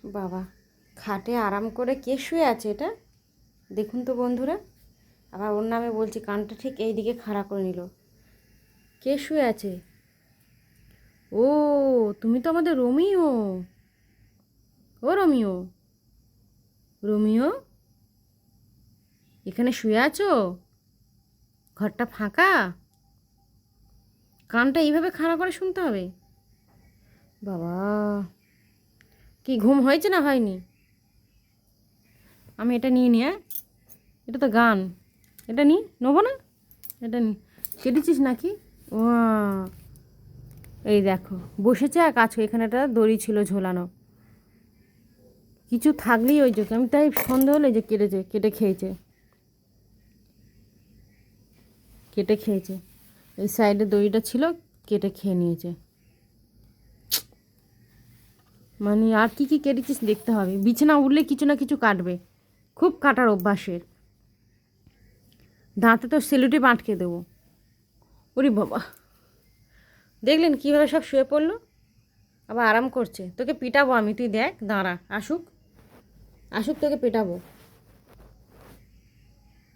বাবা, খাটে আরাম করে কে শুয়ে আছে এটা? দেখুন তো বন্ধুরা। আবার ওর নামে বলছি, কানটা ঠিক এই দিকে খাড়া করে নিল। কে শুয়ে আছে? ও, তুমি তো আমাদের রোমিও। ও রোমিও, রোমিও, এখানে শুয়ে আছো? ঘরটা ফাঁকা? কানটা এইভাবে খাড়া করে শুনতে হবে? বাবা, কি ঘুম হয়েছে না হয়নি? আমি এটা নিয়ে নিই, হ্যাঁ? এটা তো গান। এটা নি, নেবো না? এটা নি। কেটেছিস নাকি? ও, এই দেখো বসেছে আর কাছে এখানে একটা দড়ি ছিল ঝোলানো। কিছু থাকলেই ওই চোখে, আমি তাই সন্দেহ হলো যে কেটেছে, কেটে খেয়েছে, কেটে খেয়েছে। এই সাইডে দড়িটা ছিল, কেটে খেয়ে নিয়েছে। মানে আর কি কি কেটেছিস দেখতে হবে, বিছানা উঠলে কিছু না কিছু কাটবে, খুব কাটার অভ্যাসের। দাঁতে তো সেলুটেপ আটকে দেবো। ওরে বাবা, দেখলেন কীভাবে সব শুয়ে পড়লো? আবার আরাম করছে। তোকে পিটাবো আমি, তুই দেখ, দাঁড়া, আসুক আসুক, তোকে পেটাবো।